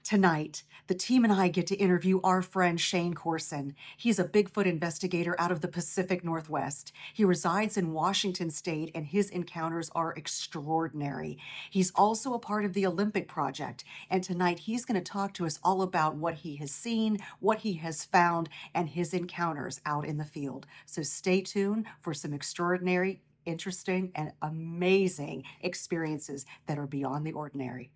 Tonight, the team and I get to interview our friend Shane Corson. He's a Bigfoot investigator out of the Pacific Northwest. He resides in Washington State, and his encounters are extraordinary. He's also a part of the Olympic Project, and tonight he's going to talk to us all about what he has seen, what he has found, and his encounters out in the field. So stay tuned for some extraordinary, interesting, and amazing experiences that are beyond the ordinary.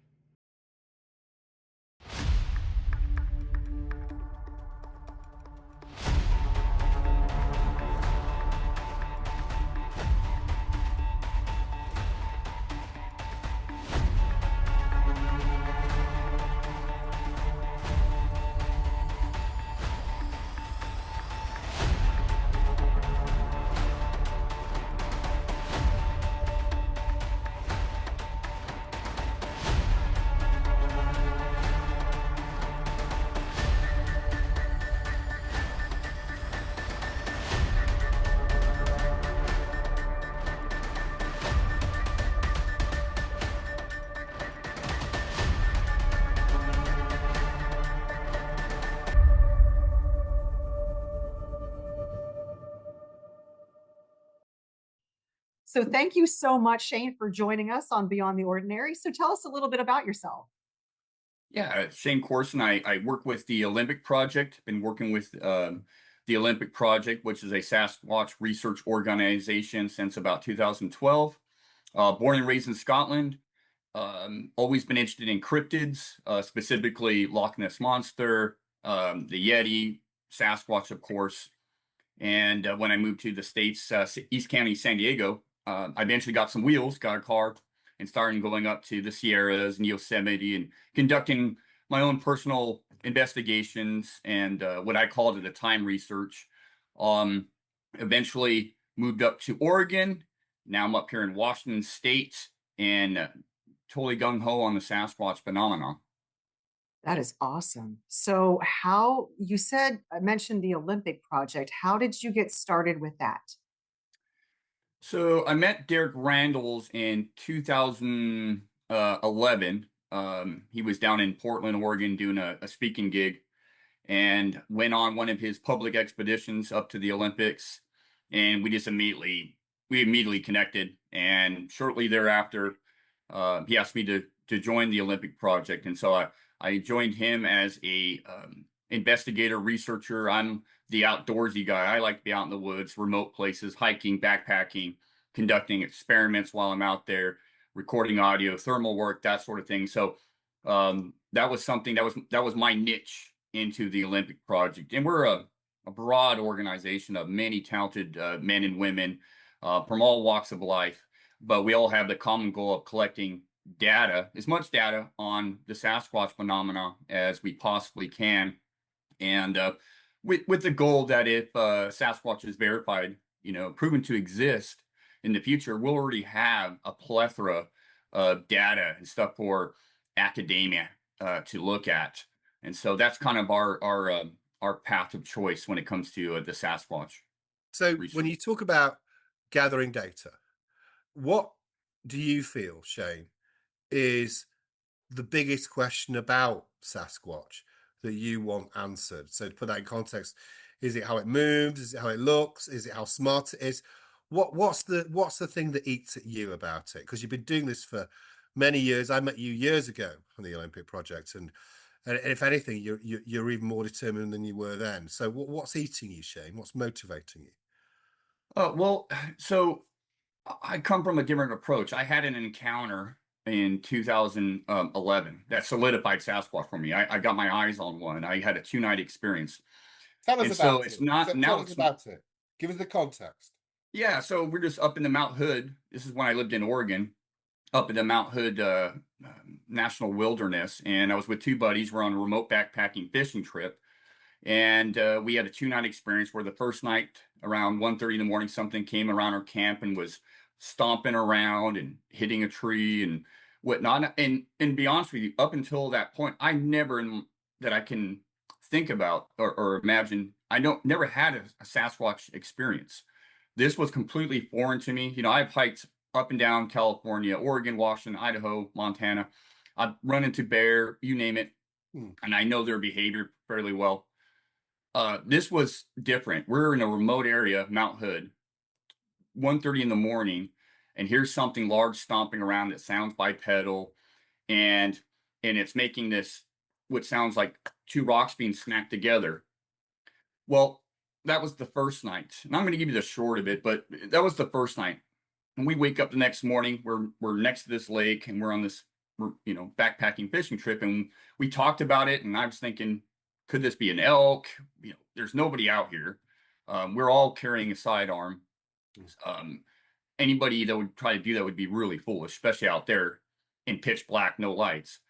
So thank you so much, Shane, for joining us on Beyond the Ordinary. So tell us a little bit about yourself. Yeah, Shane Corson. I work with the Olympic Project. Been working with the Olympic Project, which is a Sasquatch research organization since about 2012. Born and raised in Scotland. Always been interested in cryptids, specifically Loch Ness Monster, the Yeti, Sasquatch, of course. And when I moved to the States, East County, San Diego, I eventually got some wheels, got a car, and started going up to the Sierras and Yosemite and conducting my own personal investigations and what I called at the time research. Um, Eventually moved up to Oregon. Now I'm up here in Washington State and totally gung ho on the Sasquatch phenomenon. That is awesome. So, how you said, I mentioned the Olympic Project. How did you get started with that? So I met Derek Randalls in 2011. He was down in Portland, Oregon, doing a speaking gig, and went on one of his public expeditions up to the Olympics. And we immediately connected. And shortly thereafter, he asked me to join the Olympic Project, and so I joined him as a investigator researcher. I'm the outdoorsy guy. I like to be out in the woods, remote places, hiking, backpacking, conducting experiments while I'm out there, recording audio, thermal work, that sort of thing. So that was something that was my niche into the Olympic Project, and we're a broad organization of many talented men and women from all walks of life, but we all have the common goal of collecting data, as much data on the Sasquatch phenomena as we possibly can, and with the goal that if Sasquatch is verified, proven to exist in the future, we'll already have a plethora of data and stuff for academia to look at, and so that's kind of our path of choice when it comes to the Sasquatch So when research. you talk about gathering data, what do you feel, Shane, is the biggest question about Sasquatch that you want answered? So to put that in context, is it how it moves? Is it how it looks? Is it how smart it is? What's the thing that eats at you about it? Because you've been doing this for many years. I met you years ago on the Olympic project, and if anything, you're even more determined than you were then. So what's eating you, Shane? What's motivating you? Well, so I come from a different approach. I had an encounter in 2011 that solidified Sasquatch for me. I got my eyes on one. I had a 2-night experience. Tell us And so about it's it. not Tell now us it's about it. Give us the context. yeah, so we're just up in the Mount Hood. This is when I lived in Oregon, up in the Mount Hood National Wilderness, and I was with two buddies. We're on a remote backpacking fishing trip, and we had a 2-night experience where the first night around 1:30 in the morning, something came around our camp and was stomping around and hitting a tree and whatnot. And be honest with you, up until that point, I never that I can think about or imagine. I don't never had a Sasquatch experience. This was completely foreign to me. I've hiked up and down California, Oregon, Washington, Idaho, Montana. I've run into bear, you name it. and I know their behavior fairly well. This was different. We're in a remote area, Mount Hood, 1:30 in the morning, and here's something large stomping around that sounds bipedal, and it's making this what sounds like two rocks being smacked together. Well, that was the first night, and I'm going to give you the short of it, but that was the first night. And we wake up the next morning. We're next to this lake, and we're on this backpacking fishing trip, and we talked about it. And I was thinking, could this be an elk? There's nobody out here. We're all carrying a sidearm. Anybody that would try to do that would be really foolish, especially out there in pitch black, no lights.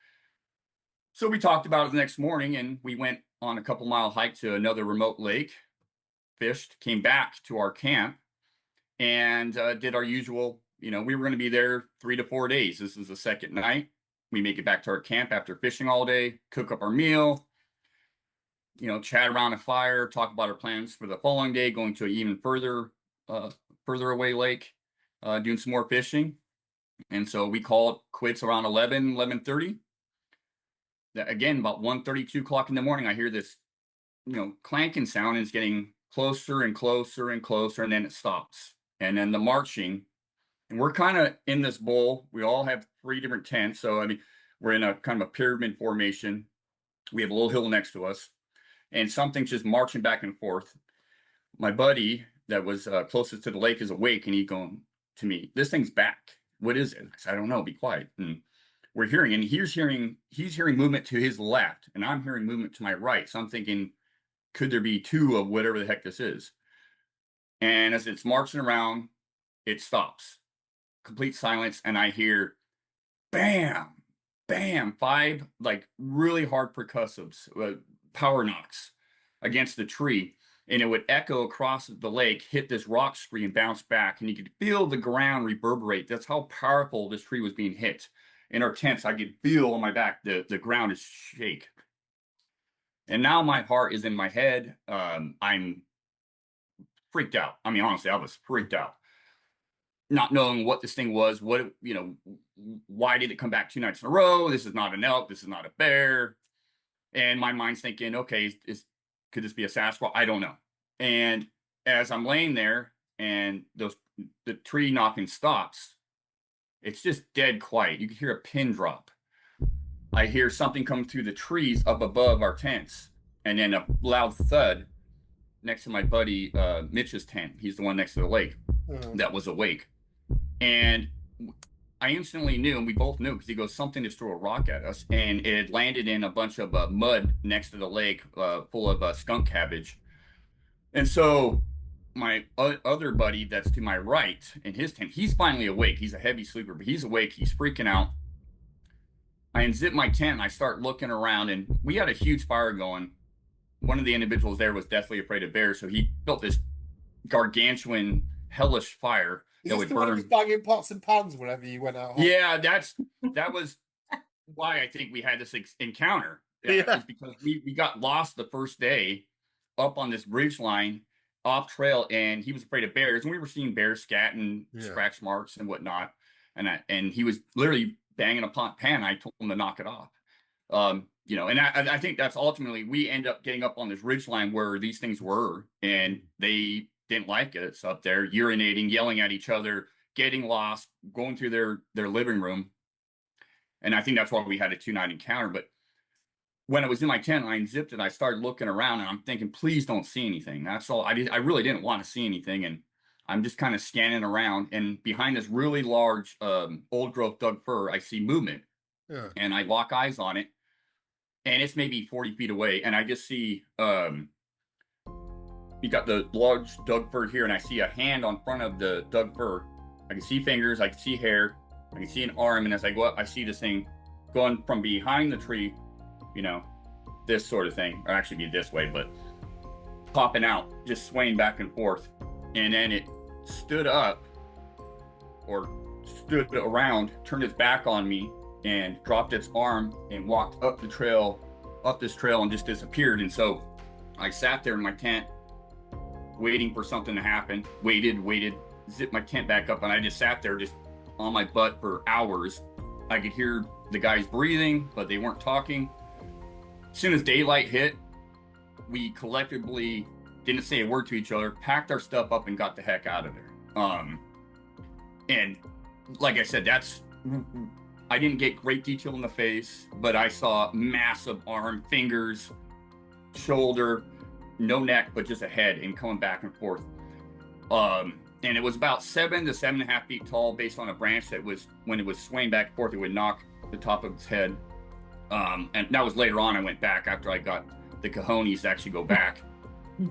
So we talked about it the next morning, and we went on a couple mile hike to another remote lake, fished, came back to our camp, and did our usual. We were going to be there 3 to 4 days. This is the second night. We make it back to our camp after fishing all day, cook up our meal, chat around a fire, talk about our plans for the following day, going to an even further away lake, doing some more fishing. And so we call it quits around 11:30. Again, about 1:30, 2 o'clock in the morning, I hear this, clanking sound, and it's getting closer and closer and closer, and then it stops. And then the marching, and we're kind of in this bowl. We all have 3 different tents. So, we're in a kind of a pyramid formation. We have a little hill next to us, and something's just marching back and forth. My buddy that was closest to the lake is awake, and he's going to me, "This thing's back. What is it?" I said, "I don't know. Be quiet." And we're hearing, and he's hearing movement to his left, and I'm hearing movement to my right. So I'm thinking, could there be 2 of whatever the heck this is? And as it's marching around, it stops. Complete silence, and I hear bam, bam, 5 like really hard percussives, power knocks against the tree, and it would echo across the lake, hit this rock screen, bounce back, and you could feel the ground reverberate. That's how powerful this tree was being hit. In our tents, I could feel on my back the ground is shake. And now my heart is in my head. I'm freaked out. Honestly, I was freaked out, not knowing what this thing was. Why did it come back 2 nights in a row? This is not an elk. This is not a bear. And my mind's thinking, okay, could this be a Sasquatch? I don't know. And as I'm laying there, and the tree knocking stops, it's just dead quiet. You can hear a pin drop. I hear something come through the trees up above our tents, and then a loud thud next to my buddy Mitch's tent. He's the one next to the lake that was awake. And I instantly knew, and we both knew, because he goes, something just threw a rock at us, and it landed in a bunch of mud next to the lake, full of skunk cabbage. And so my other buddy that's to my right in his tent, he's finally awake. He's a heavy sleeper, but he's awake. He's freaking out. I unzip my tent, and I start looking around, and we had a huge fire going. One of the individuals there was deathly afraid of bears, so he built this gargantuan, hellish fire that would burn. Was banging pots and pans whenever you went out. Yeah, that was why I think we had this encounter. Is because we got lost the first day up on this ridge line off trail, and he was afraid of bears, and we were seeing bears scat and scratch marks and whatnot, and he was literally banging a pot pan. I told him to knock it off. And I think that's ultimately, we end up getting up on this ridge line where these things were, and they didn't like it. It's up there urinating, yelling at each other, getting lost, going through their living room. And I think that's why we had a 2-night encounter. But when I was in my tent, I unzipped it, I started looking around, and I'm thinking, please don't see anything. That's all. I really didn't want to see anything. And I'm just kind of scanning around, and behind this really large old growth Doug fir, I see movement. Yeah. And I lock eyes on it, and it's maybe 40 feet away. And I just see, you got the large Doug fir here, and I see a hand on front of the Doug fir. I can see fingers, I can see hair, I can see an arm, and as I go up, I see this thing going from behind the tree, this sort of thing, or actually be this way, but popping out, just swaying back and forth. And then it stood up, or stood around, turned its back on me, and dropped its arm and walked up this trail, and just disappeared. And so I sat there in my tent, waiting for something to happen, waited, zipped my tent back up, and I just sat there just on my butt for hours. I could hear the guys breathing, but they weren't talking. as soon as daylight hit, we collectively didn't say a word to each other, packed our stuff up, and got the heck out of there. And like I said, I didn't get great detail in the face, but I saw massive arm, fingers, shoulder, no neck, but just a head, and coming back and forth. And it was about 7 to 7.5 feet tall, based on a branch that was, when it was swaying back and forth, it would knock the top of its head. And that was later on. I went back after I got the cojones to actually go back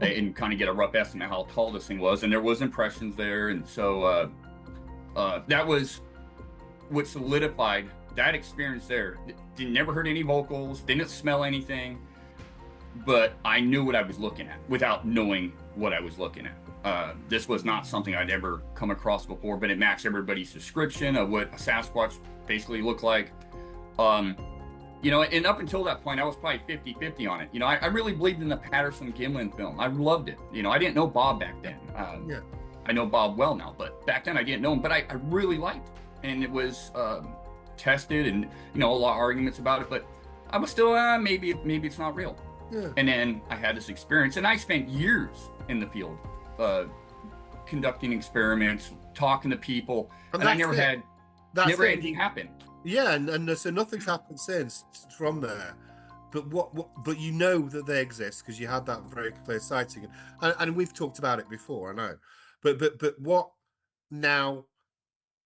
and kind of get a rough estimate how tall this thing was. And there was impressions there. And so that was what solidified that experience there. Never heard any vocals, didn't smell anything, but I knew what I was looking at without knowing what I was looking at. This was not something I'd ever come across before, but it matched everybody's description of what a Sasquatch basically looked like. You know, and up until that point, I was probably 50-50 on it. You know, I really believed in the Patterson-Gimlin film. I loved it. You know, I didn't know Bob back then. Yeah. I know Bob well now, but back then I didn't know him, but I really liked it. And it was tested, and, you know, a lot of arguments about it, but I was still, maybe it's not real. Yeah. And then I had this experience, and I spent years in the field conducting experiments, talking to people, and I never had anything happen. Yeah, and so nothing's happened since from there. But but you know that they exist because you had that very clear sighting, and we've talked about it before, I know. But what now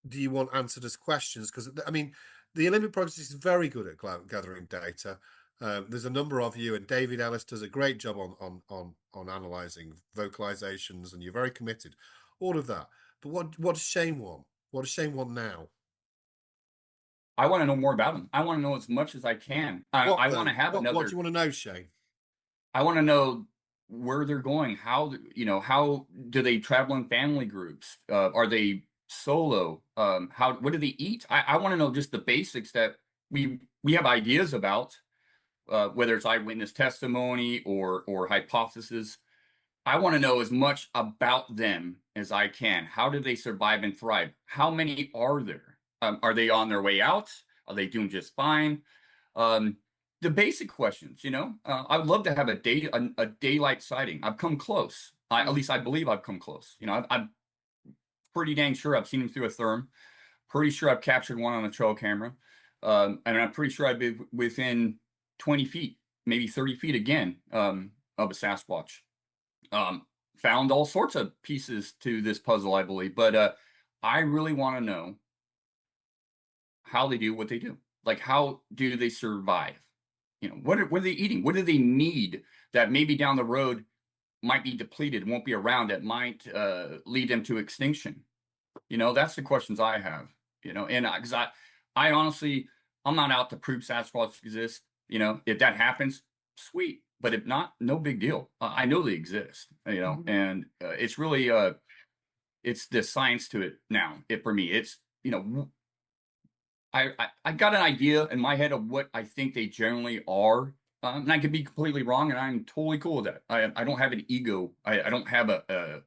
do you want answered as questions? Because I mean, the Olympic Project is very good at gathering data. There's a number of you, and David Ellis does a great job on analysing vocalizations, and you're very committed. All of that. But what does Shane want? What does Shane want now? I want to know more about them. I want to know as much as I can. I want to have another. What do you want to know, Shane? I want to know where they're going. How, you know, how do they travel in family groups? Are they solo? What do they eat? I want to know just the basics that we have ideas about, whether it's eyewitness testimony or hypothesis. I want to know as much about them as I can. How do they survive and thrive? How many are there? Are they on their way out? Are they doing just fine? The basic questions, you know. I would love to have a daylight sighting. I've come close. At least I believe I've come close. You know, I'm pretty dang sure I've seen them through a therm. Pretty sure I've captured one on a trail camera. And I'm pretty sure I'd be within 20 feet, maybe 30 feet again, of a Sasquatch. Found all sorts of pieces to this puzzle, I believe. But I really want to know how they do what they do. Like, how do they survive? You know, what are they eating? What do they need that maybe down the road might be depleted, won't be around, that might lead them to extinction? You know, that's the questions I have. You know, and because I honestly, I'm not out to prove Sasquatch exists. You know, if that happens, sweet. But if not, no big deal. I know they exist. You know, and it's really it's the science to it now. For me, it's, you know, I got an idea in my head of what I think they generally are, and I could be completely wrong, and I'm totally cool with that. I don't have an ego. I don't have a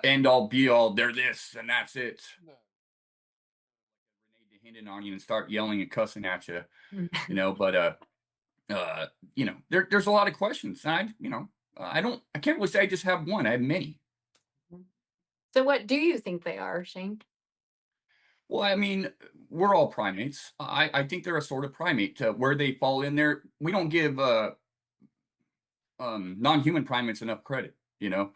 end all be all. They're this and that's it. No. Renee Hinton on you and start yelling and cussing at you, you know. But you know, there's a lot of questions. And I can't really say I just have one. I have many. So what do you think they are, Shane? Well, I mean, we're all primates. I think they're a sort of primate. Where they fall in there, we don't give non-human primates enough credit. You know,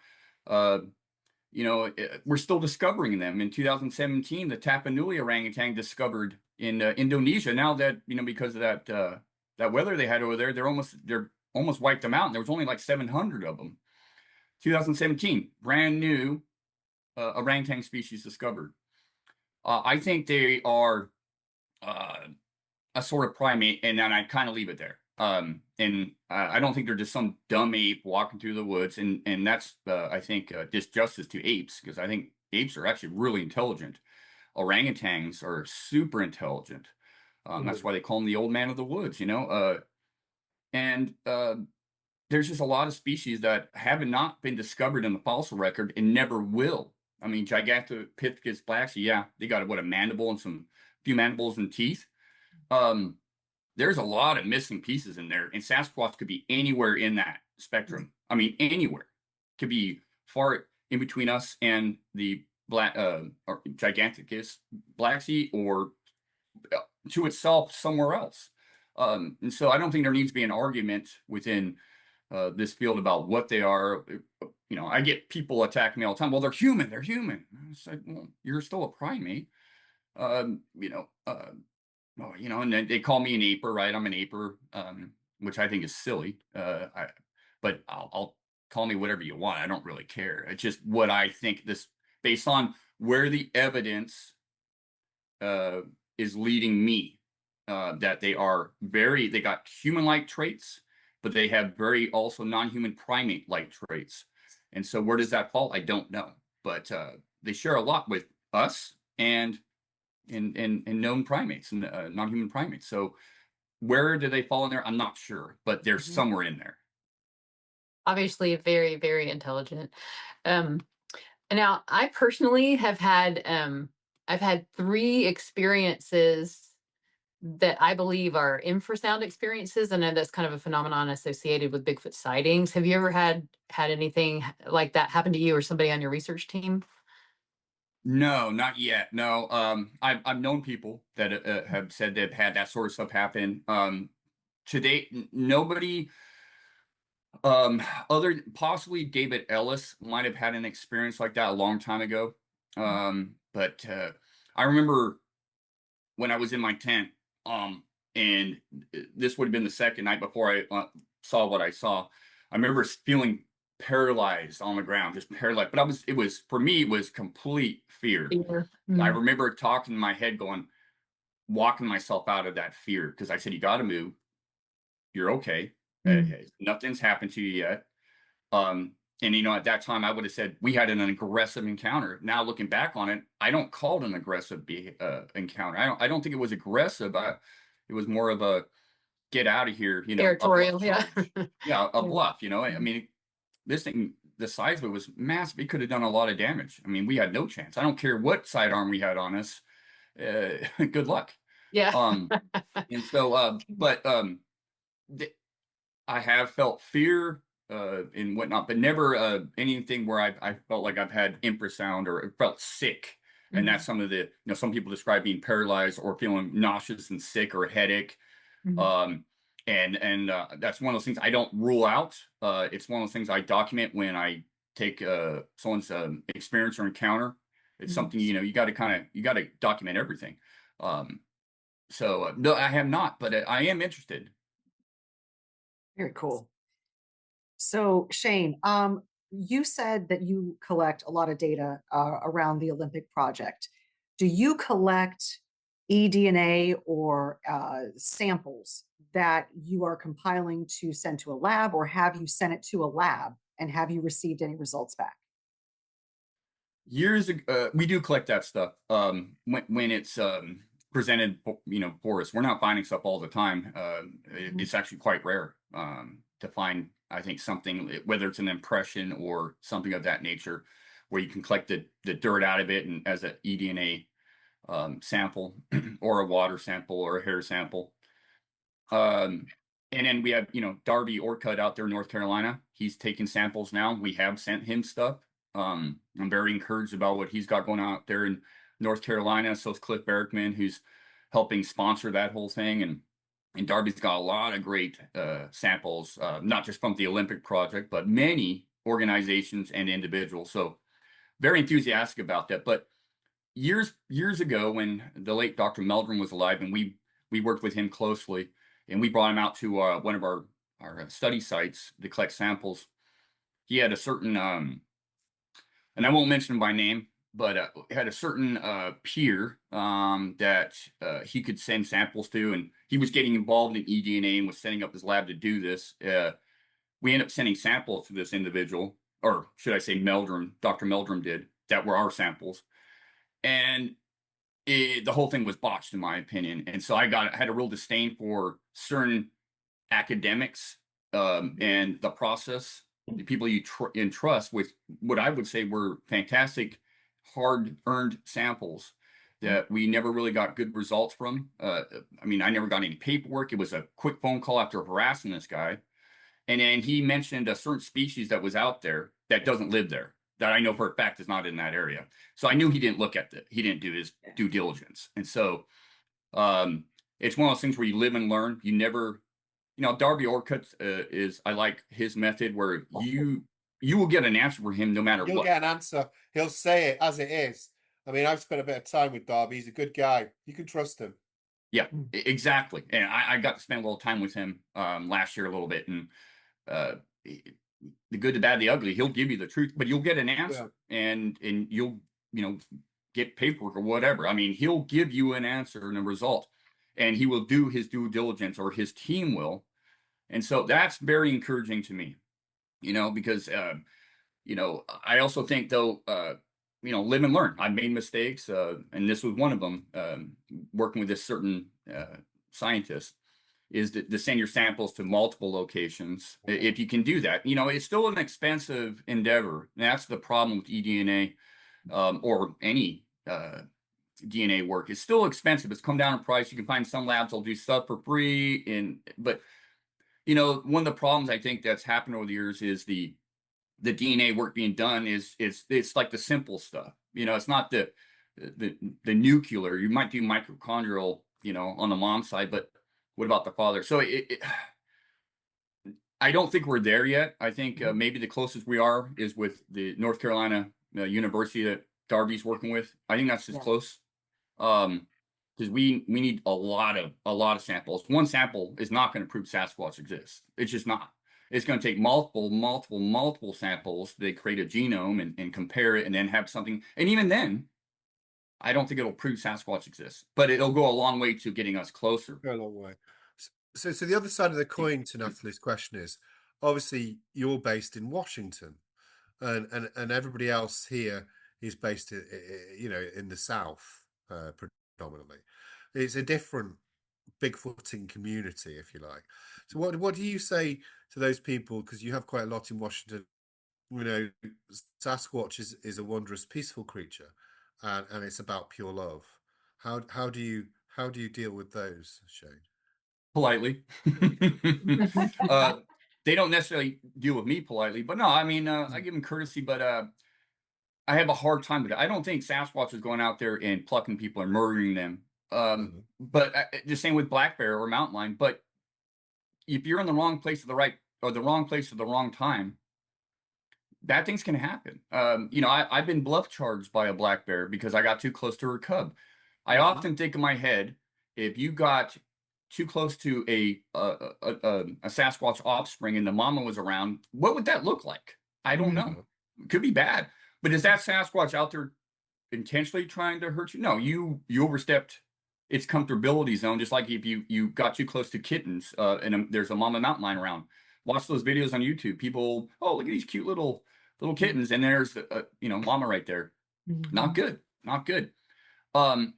we're still discovering them. In 2017, the Tapanuli orangutan discovered in Indonesia. Now that, you know, because of that weather they had over there, they're almost wiped them out. And there was only like 700 of them. 2017, brand new orangutan species discovered. I think they are a sort of primate, and then I kind of leave it there. And I don't think they're just some dumb ape walking through the woods. And that's, I think, disjustice to apes, because I think apes are actually really intelligent. Orangutans are super intelligent. That's why they call them the old man of the woods, you know. And there's just a lot of species that have not been discovered in the fossil record and never will. I mean, Gigantopithecus blacks, yeah, they got a mandible and few mandibles and teeth. there's a lot of missing pieces in there, and Sasquatch could be anywhere in that spectrum. I mean, anywhere. Could be far in between us and the black or giganticus Black Sea, or to itself somewhere else. And so I don't think there needs to be an argument within this field about what they are. You know, I get people attacking me all the time. Well, they're human. They're human. It's like, well, you're still a primate. You know, well, you know, and then they call me an aper, right? I'm an aper, which I think is silly. But I'll call me whatever you want. I don't really care. It's just what I think this, based on where the evidence uh, is leading me, that they got human-like traits, but they have very also non-human primate-like traits. And so where does that fall? I don't know. But they share a lot with us and known primates and non-human primates. So where do they fall in there? I'm not sure, but they're Mhm. somewhere in there. Obviously very, very intelligent. Um, Now, I personally have had I've had 3 experiences that I believe are infrasound experiences. I know that's kind of a phenomenon associated with Bigfoot sightings. Have you ever had anything like that happen to you or somebody on your research team? No, not yet. No, I've known people that have said they've had that sort of stuff happen. To date, nobody, um, other possibly David Ellis might have had an experience like that a long time ago. But I remember when I was in my tent, and this would have been the second night before I saw what I saw. I remember feeling paralyzed on the ground, just paralyzed. But it was for me, it was complete fear. Fear. I Mm, remember talking in my head, going, walking myself out of that fear because I said, "You got to move. You're okay. mm, Nothing's happened to you yet." Um, and you know, at that time, I would have said we had an aggressive encounter. Now, looking back on it, I don't call it an aggressive encounter. I don't think it was aggressive. It was more of a get out of here. You know, a bluff territorial, yeah. charge. Yeah, a Yeah. bluff. You know, I Mm. mean, this thing, the size of it was massive. It could have done a lot of damage. I mean, we had no chance. I don't care what sidearm we had on us. Good luck. Yeah. Um, and so, th- I have felt fear and whatnot, but never anything where I felt like I've had infrasound or felt sick. And that's Mhm, some of the, you know, some people describe being paralyzed or feeling nauseous and sick or headache. mhm, Um, and that's one of those things I don't rule out. It's one of those things I document when I take someone's experience or encounter. It's mhm. something, you know, you got to document everything. Um, so no, I have not, but I am interested. Very cool. So, Shane, you said that you collect a lot of data around the Olympic project. Do you collect eDNA or samples that you are compiling to send to a lab, or have you sent it to a lab and have you received any results back? Years ago, we do collect that stuff. When it's presented, you know, for us, we're not finding stuff all the time. Mhm. It's actually quite rare to find. I think something, whether it's an impression or something of that nature, where you can collect the dirt out of it and as a eDNA sample, or a water sample, or a hair sample. Um, and then we have, you know, Darby Orcutt out there in North Carolina. He's taking samples now. We have sent him stuff. I'm very encouraged about what he's got going on out there in North Carolina. So is Cliff Berrickman, who's helping sponsor that whole thing. And Darby's got a lot of great samples, not just from the Olympic project, but many organizations and individuals. So very enthusiastic about that. But years ago, when the late Dr. Meldrum was alive, and we worked with him closely, and we brought him out to one of our study sites to collect samples. He had a certain and I won't mention him by name, but had a certain peer that he could send samples to, and he was getting involved in eDNA and was setting up his lab to do this. We ended up sending samples to this individual, or should I say Meldrum, Dr. Meldrum did, that were our samples. And the whole thing was botched, in my opinion. And so had a real disdain for certain academics and the process, the people you entrust with what I would say were fantastic, hard-earned samples. that we never really got good results from. I mean, I never got any paperwork. It was a quick phone call after harassing this guy. And then he mentioned a certain species that was out there that doesn't live there, that I know for a fact is not in that area. So I knew he didn't look at it. He didn't do his due diligence. And so it's one of those things where you live and learn. You never, Darby Orcutt I like his method where you will get an answer for him no matter You'll what. get an answer. He'll say it as it is. I mean, I've spent a bit of time with Darby. He's a good guy. You can trust him. Yeah, exactly. And I got to spend a little time with him last year a little bit. And the good, the bad, the ugly, he'll give you the truth, but you'll get an answer and you'll, get paperwork or whatever. I mean, he'll give you an answer and a result, and he will do his due diligence, or his team will. And so that's very encouraging to me, because, I also think though, live and learn. I've made mistakes, and this was one of them, working with this certain scientist, is to send your samples to multiple locations. If you can do that, it's still an expensive endeavor. And that's the problem with eDNA, or any DNA work. It's still expensive. It's come down in price. You can find some labs that'll do stuff for free, but one of the problems I think that's happened over the years is the DNA work being done it's like the simple stuff. It's not the nuclear. You might do mitochondrial, on the mom side, but what about the father? So I don't think we're there yet. I think maybe the closest we are is with the North Carolina University that Darby's working with. I think that's as close. Because we need a lot of samples. One sample is not going to prove Sasquatch exists. It's just not. It's going to take multiple samples. They create a genome and compare it, and then have something. And even then, I don't think it'll prove Sasquatch exists, but it'll go a long way to getting us closer. Go a long way. So the other side of the coin to Natalie's question is, obviously you're based in Washington, and everybody else here is based, in the South, predominantly. It's a different Bigfooting community, if you like. So what do you say to those people? Because you have quite a lot in Washington. Sasquatch is a wondrous, peaceful creature, and it's about pure love. How do you deal with those, Shane? Politely. They don't necessarily deal with me politely, but no, I mean, I give them courtesy, but I have a hard time with it. I don't think Sasquatch is going out there and plucking people or murdering them. But the same with black bear or mountain lion. But if you're in the wrong place at the wrong place at the wrong time, bad things can happen. I've been bluff charged by a black bear because I got too close to her cub. I often think in my head, if you got too close to a Sasquatch offspring and the mama was around, what would that look like? I don't know. It could be bad. But is that Sasquatch out there intentionally trying to hurt you? No, you overstepped its comfortability zone, just like if you got too close to kittens and there's a mama mountain lion around. Watch those videos on YouTube. People, oh, look at these cute little kittens, and there's mama right there. Not good. And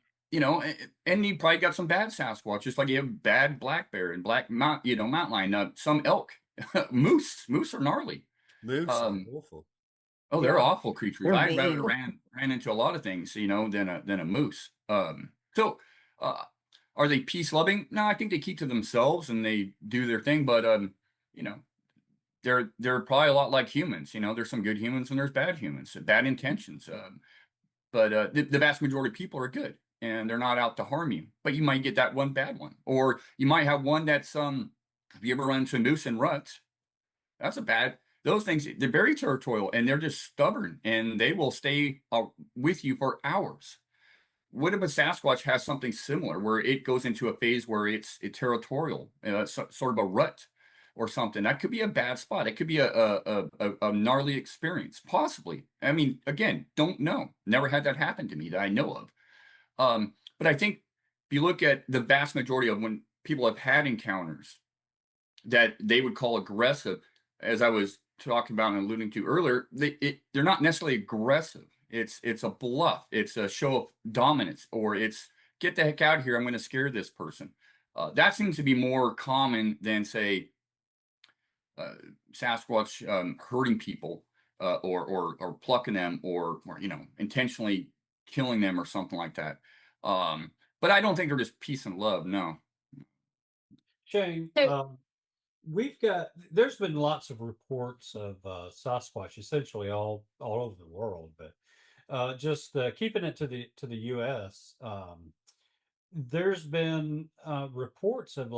you probably got some bad Sasquatch, just like you have bad black bear and black mountain lion. Some elk, moose are gnarly. Moose are awful. Oh, they're awful creatures. They're I'd rather mean. ran into a lot of things, than a moose. So are they peace loving? No, I think they keep to themselves and they do their thing. But they're probably a lot like humans. There's some good humans and there's bad humans, bad intentions. But the vast majority of people are good and they're not out to harm you. But you might get that one bad one, or you might have one that's if you ever run into a moose in ruts, that's a bad. Those things, they're very territorial and they're just stubborn and they will stay with you for hours. What if a Sasquatch has something similar where it goes into a phase where it's territorial, sort of a rut or something? That could be a bad spot. It could be a gnarly experience, possibly. I mean, again, don't know. Never had that happen to me that I know of. But I think if you look at the vast majority of when people have had encounters that they would call aggressive, as I was talking about and alluding to earlier, they're not necessarily aggressive. It's a bluff. It's a show of dominance, or it's get the heck out of here. I'm going to scare this person. That seems to be more common than, say, Sasquatch hurting people or plucking them or intentionally killing them or something like that. But I don't think they're just peace and love. No. Shane, So there's been lots of reports of Sasquatch essentially all over the world, but just keeping it to the U.S. There's been reports of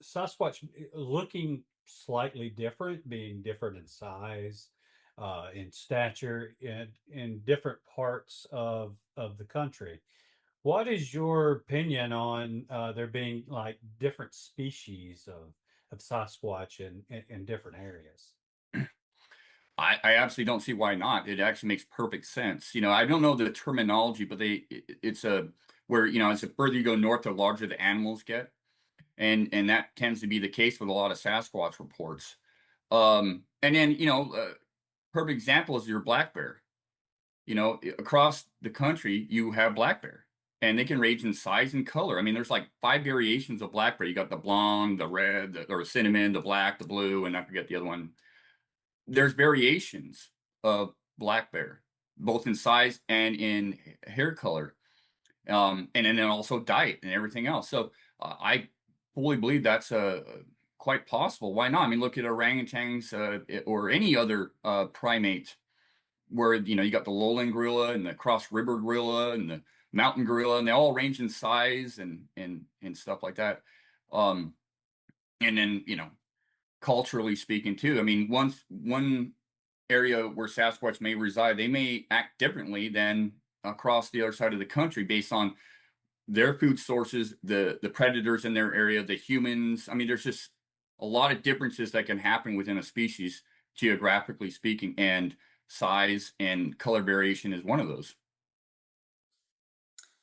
Sasquatch looking slightly different, being different in size, in stature, in different parts of the country. What is your opinion on there being like different species of Sasquatch in different areas? I absolutely don't see why not. It actually makes perfect sense. I don't know the terminology, but it's a where, as the further you go north, the larger the animals get. And that tends to be the case with a lot of Sasquatch reports. And then, perfect example is your black bear. Across the country, you have black bear, and they can range in size and color. I mean, there's like 5 variations of black bear. You got the blonde, the red, or cinnamon, the black, the blue, and I forget the other one. There's variations of black bear, both in size and in hair color, and then also diet and everything else. So I fully believe that's quite possible. Why not? I mean, look at orangutans or any other primate where you got the lowland gorilla and the cross river gorilla and the mountain gorilla, and they all range in size and stuff like that. Um, and then culturally speaking too. I mean, one area where Sasquatch may reside, they may act differently than across the other side of the country based on their food sources, the predators in their area, the humans. I mean, there's just a lot of differences that can happen within a species, geographically speaking, and size and color variation is one of those.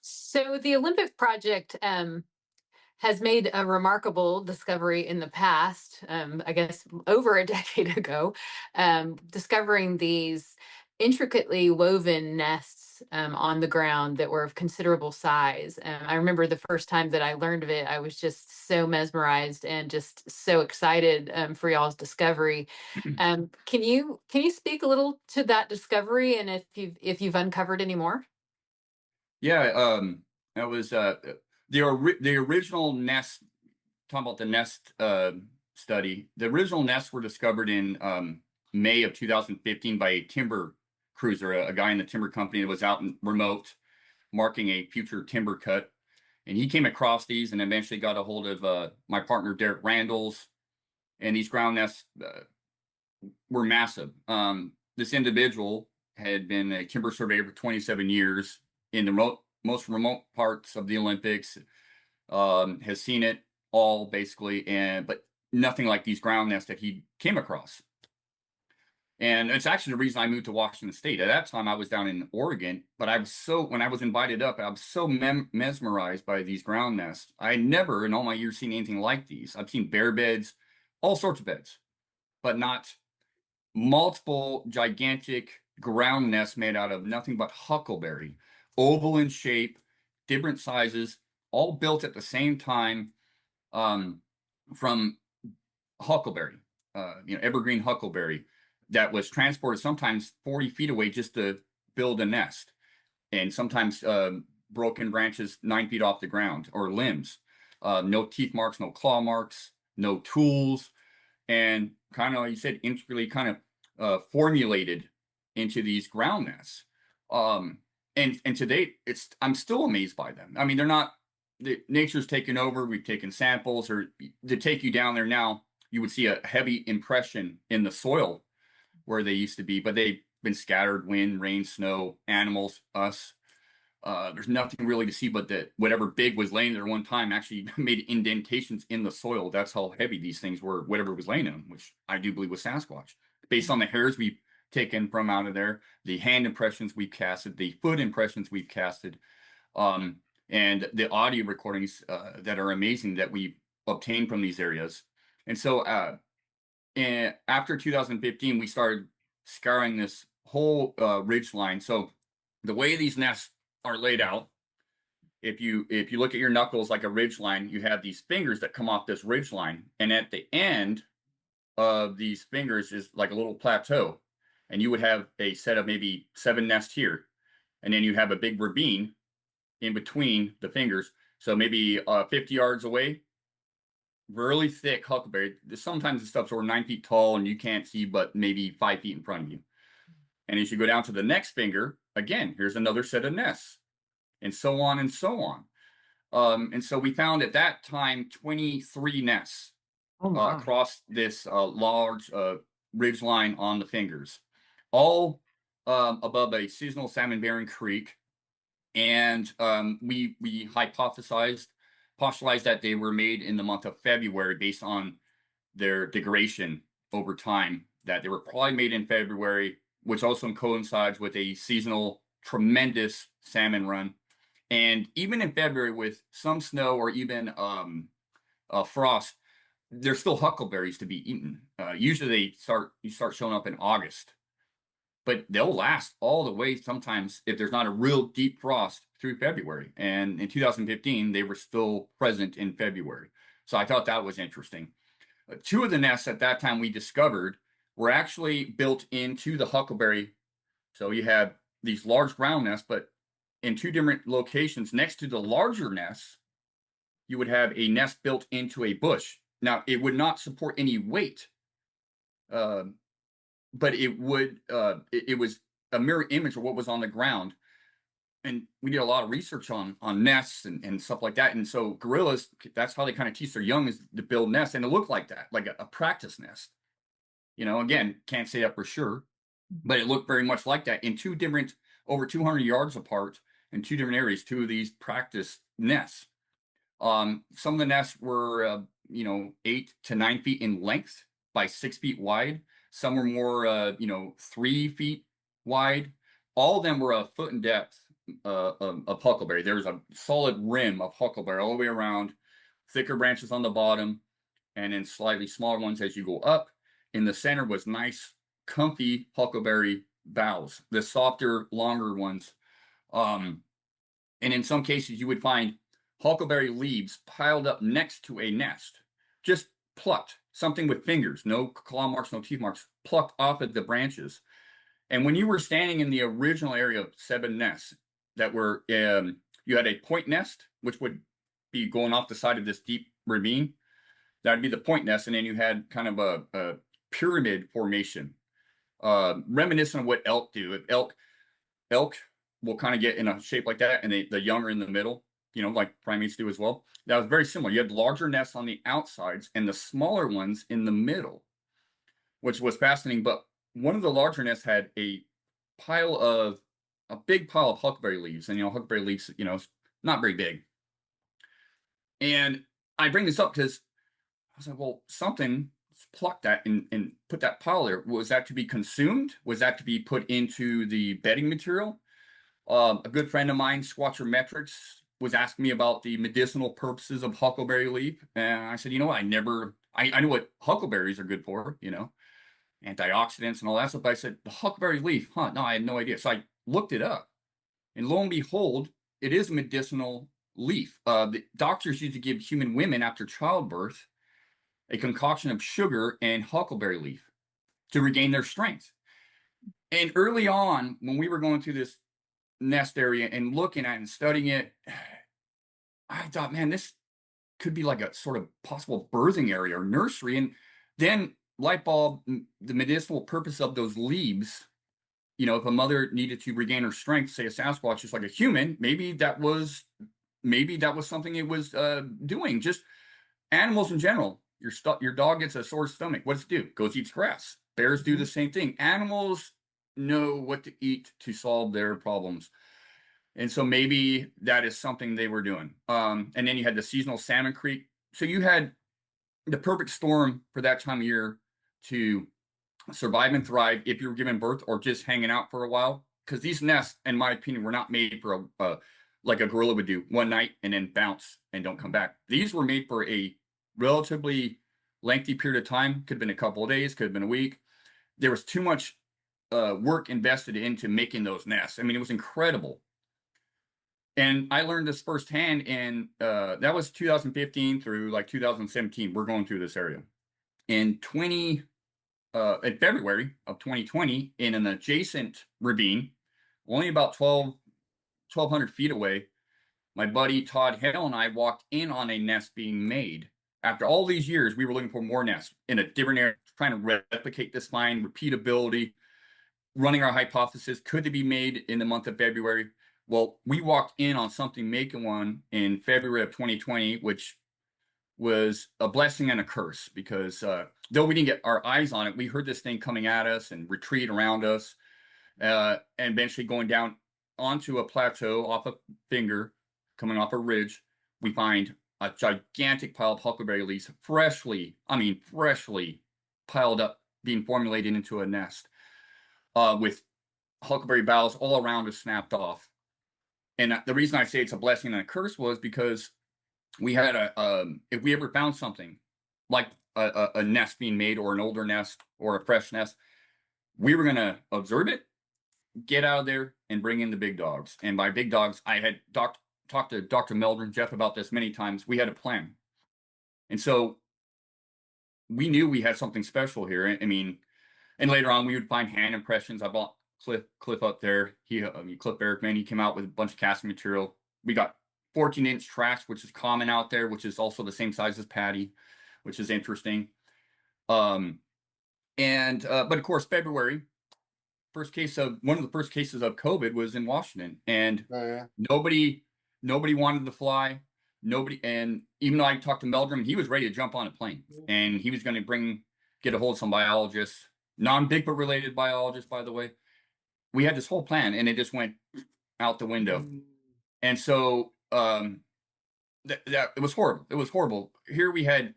So the Olympic project has made a remarkable discovery in the past, I guess over a decade ago, discovering these intricately woven nests on the ground that were of considerable size. I remember the first time that I learned of it, I was just so mesmerized and just so excited for y'all's discovery. Can you speak a little to that discovery and if you've uncovered any more? Yeah, that was the original nest. Talking about the nest study, the original nests were discovered in May of 2015 by a timber cruiser, a guy in the timber company that was out in remote marking a future timber cut. And he came across these and eventually got a hold of my partner, Derek Randall's. And these ground nests were massive. This individual had been a timber surveyor for 27 years in the most remote parts of the Olympics, has seen it all basically, but nothing like these ground nests that he came across. And it's actually the reason I moved to Washington State. At that time, I was down in Oregon, but when I was invited up, I was so mesmerized by these ground nests. I had never in all my years seen anything like these. I've seen bear beds, all sorts of beds, but not multiple gigantic ground nests made out of nothing but huckleberry, oval in shape, different sizes, all built at the same time from huckleberry, evergreen huckleberry that was transported sometimes 40 feet away just to build a nest, and sometimes broken branches 9 feet off the ground or limbs, no teeth marks, no claw marks, no tools, and kind of, like you said, intricately kind of formulated into these ground nests. And to date, I'm still amazed by them. I mean, they're not, nature's taken over. We've taken samples, or to take you down there now, you would see a heavy impression in the soil where they used to be, but they've been scattered, wind, rain, snow, animals, us. There's nothing really to see but that whatever big was laying there one time actually made indentations in the soil. That's how heavy these things were, whatever was laying in them, which I do believe was Sasquatch. Based on the hairs we've taken from out of there, the hand impressions we've casted, the foot impressions we've casted, and the audio recordings that are amazing that we obtained from these areas. And so and after 2015, we started scouring this whole ridge line. So the way these nests are laid out, if you look at your knuckles like a ridge line, you have these fingers that come off this ridge line, and at the end of these fingers is like a little plateau, and you would have a set of maybe 7 nests here, and then you have a big ravine in between the fingers. So maybe 50 yards away, really thick huckleberry. Sometimes the stuff's over 9 feet tall and you can't see but maybe 5 feet in front of you. And as you go down to the next finger, again, here's another set of nests, and so on and so on. And so we found at that time 23 nests Oh my. across this large ridge line on the fingers, all above a seasonal salmon bearing creek. And we hypothesized, postulated that they were made in the month of February based on their degradation over time, that they were probably made in February, which also coincides with a seasonal tremendous salmon run. And even in February, with some snow or even frost, there's still huckleberries to be eaten. Usually you start showing up in August, but they'll last all the way sometimes if there's not a real deep frost through February. And in 2015, they were still present in February. So I thought that was interesting. Two of the nests at that time we discovered were actually built into the huckleberry. So you have these large ground nests, but in two different locations next to the larger nests, you would have a nest built into a bush. Now, it would not support any weight, but it would. It was a mirror image of what was on the ground. And we did a lot of research on nests and stuff like that. And so gorillas, that's how they kind of teach their young, is to build nests, and it looked like that, like a practice nest. Again, can't say that for sure, but it looked very much like that in two different, over 200 yards apart in two different areas, two of these practice nests. Some of the nests were, 8 to 9 feet in length by 6 feet wide. Some were more, 3 feet wide. All of them were a foot in depth of huckleberry. There was a solid rim of huckleberry all the way around, thicker branches on the bottom, and then slightly smaller ones as you go up. In the center was nice, comfy huckleberry boughs, the softer, longer ones. And in some cases, you would find huckleberry leaves piled up next to a nest, just plucked, something with fingers, no claw marks, no teeth marks, plucked off of the branches. And when you were standing in the original area of 7 nests that were, you had a point nest, which would be going off the side of this deep ravine. That'd be the point nest. And then you had kind of a pyramid formation, reminiscent of what elk do. If elk will kind of get in a shape like that, and the young are in the middle, like primates do as well. That was very similar. You had larger nests on the outsides and the smaller ones in the middle, which was fascinating. But one of the larger nests had a big pile of huckleberry leaves, and huckleberry leaves, not very big. And I bring this up because I was like, well, something plucked that and put that pile there. Was that to be consumed? Was that to be put into the bedding material? A good friend of mine, Squatcher Metrics, was asking me about the medicinal purposes of huckleberry leaf. And I said, I know what huckleberries are good for, antioxidants and all that stuff. But I said, the huckleberry leaf, no, I had no idea. So I looked it up, and lo and behold, it is a medicinal leaf. The doctors used to give human women after childbirth a concoction of sugar and huckleberry leaf to regain their strength. And early on, when we were going through this nest area and looking at it and studying it, I thought, man, this could be like a sort of possible birthing area or nursery. And then light bulb, the medicinal purpose of those leaves, if a mother needed to regain her strength, say a Sasquatch, just like a human, maybe that was something it was doing. Just animals in general. Your dog gets a sore stomach. What does it do? Goes eats grass. Bears do the same thing. Animals know what to eat to solve their problems. And so maybe that is something they were doing. And then you had the seasonal salmon creek. So you had the perfect storm for that time of year to survive and thrive if you were giving birth or just hanging out for a while. Because these nests, in my opinion, were not made for like a gorilla would do one night and then bounce and don't come back. These were made for a relatively lengthy period of time. Could have been a couple of days, could have been a week. There was too much work invested into making those nests. I mean, it was incredible. And I learned this firsthand, and that was 2015 through like 2017. We're going through this area. In February of 2020, in an adjacent ravine, only about 1,200 feet away, my buddy Todd Hale and I walked in on a nest being made. After all these years, we were looking for more nests in a different area, trying to replicate this find, repeatability, running our hypothesis. Could they be made in the month of February? Well, we walked in on something making one in February of 2020, which was a blessing and a curse because though we didn't get our eyes on it, we heard this thing coming at us and retreat around us, and eventually going down onto a plateau off a finger, coming off a ridge. We find a gigantic pile of huckleberry leaves, freshly piled up, being formulated into a nest, with huckleberry boughs all around us snapped off. And the reason I say it's a blessing and a curse was because we had if we ever found something like a nest being made, or an older nest, or a fresh nest, we were going to observe it, get out of there, and bring in the big dogs. And by big dogs, I had talked to Dr. Meldrum, Jeff, about this many times. We had a plan. And so we knew we had something special here. I mean, and later on we would find hand impressions. I bought Cliff up there. Cliff Berrickman, he came out with a bunch of casting material. We got 14-inch tracks, which is common out there, which is also the same size as Patty, which is interesting. But of course, February, one of the first cases of COVID was in Washington, and nobody wanted to fly. And even though I talked to Meldrum, he was ready to jump on a plane, and he was going to get a hold of some biologists, non-Bigfoot related biologists, by the way. We had this whole plan, and it just went out the window. And so it was horrible. It was horrible. Here we had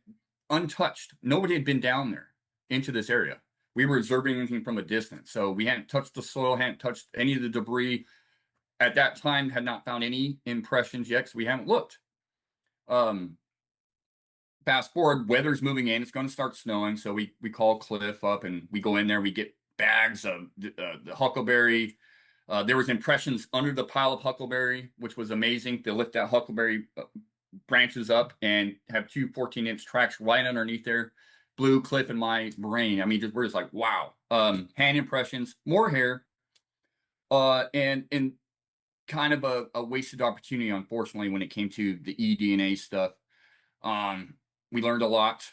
untouched. Nobody had been down there into this area. We were observing anything from a distance. So we hadn't touched the soil, hadn't touched any of the debris. At that time, had not found any impressions yet, because we haven't looked. Fast forward, weather's moving in. It's going to start snowing. So we call Cliff up, and we go in there. We get bags of the huckleberry. There was impressions under the pile of huckleberry, which was amazing. They lift that huckleberry branches up and have two 14-inch tracks right underneath there. Blew Cliff and my brain. I mean, we're just like, wow. Hand impressions, more hair, and kind of a wasted opportunity, unfortunately, when it came to the eDNA stuff. We learned a lot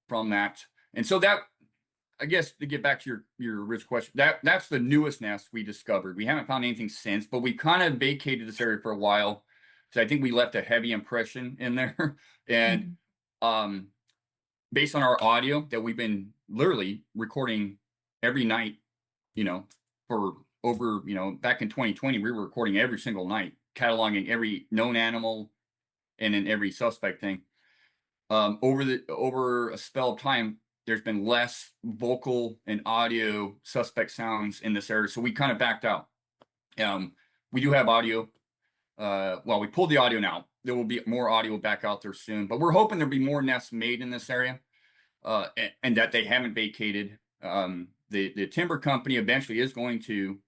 from that. And so that, I guess, to get back to your original question, that's the newest nest we discovered. We haven't found anything since, but we kind of vacated this area for a while. So I think we left a heavy impression in there. And based on our audio that we've been literally recording every night, for over, back in 2020, we were recording every single night, cataloging every known animal and then every suspect thing. Over a spell of time, there's been less vocal and audio suspect sounds in this area. So we kind of backed out. We do have audio. We pulled the audio now. There will be more audio back out there soon, but we're hoping there'll be more nests made in this area, and that they haven't vacated. The timber company eventually is going to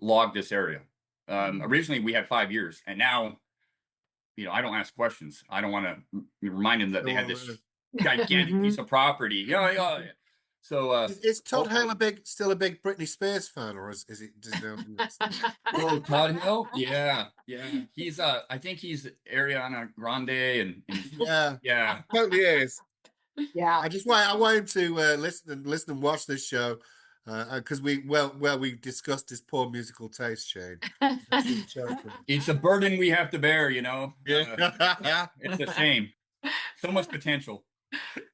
log this area. Originally we had 5 years, and now, I don't ask questions. I don't want to remind them that they had this gigantic piece of property. Yeah. So is Todd Hale still a big Britney Spears fan, or is it just oh, Todd Hale? Yeah. He's I think he's Ariana Grande and yeah, totally is. Yeah. I want him to listen and watch this show, because we discussed his poor musical taste, Shane. It's a burden we have to bear, Yeah. It's a shame. So much potential.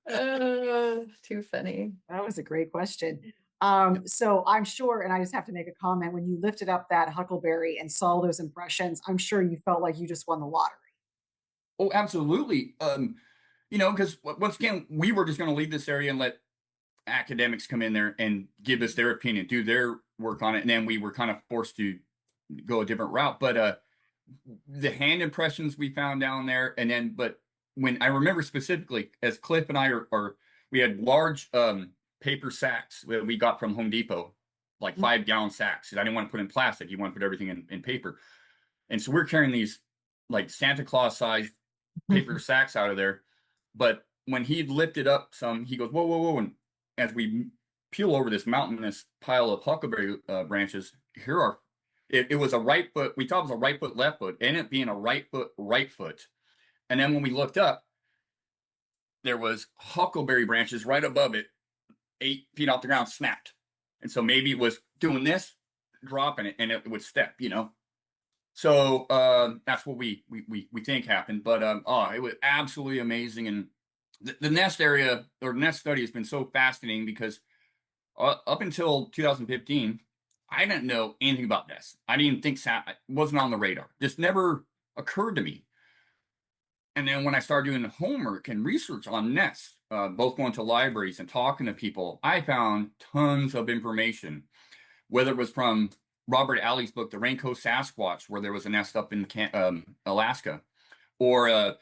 Too funny. That was a great question. So I'm sure, and I just have to make a comment, when you lifted up that huckleberry and saw those impressions, I'm sure you felt like you just won the lottery. Oh, absolutely. Because once again, we were just going to leave this area and let academics come in there and give us their opinion, do their work on it. And then we were kind of forced to go a different route. But the hand impressions we found down there, but when I remember specifically, as Cliff and I we had large paper sacks that we got from Home Depot, like 5-gallon sacks. I didn't want to put in plastic. You want to put everything in paper. And so we're carrying these like Santa Claus sized paper sacks out of there. But when he lifted up some, he goes, whoa, whoa, whoa. And as we peel over this mountainous pile of huckleberry branches, here are It was a right foot. We thought it was a right foot, left foot. It ended up being a right foot, right foot. And then when we looked up, there was huckleberry branches right above it, 8 feet off the ground, snapped. And so maybe it was doing this, dropping it, and it would step, you know. So that's what we think happened. But it was absolutely amazing. And the nest area or nest study has been so fascinating because up until 2015, I didn't know anything about nests. I didn't think it wasn't on the radar. Just never occurred to me. And then when I started doing homework and research on nests, both going to libraries and talking to people, I found tons of information, whether it was from Robert Alley's book, The Raincoat Sasquatch, where there was a nest up in Alaska, or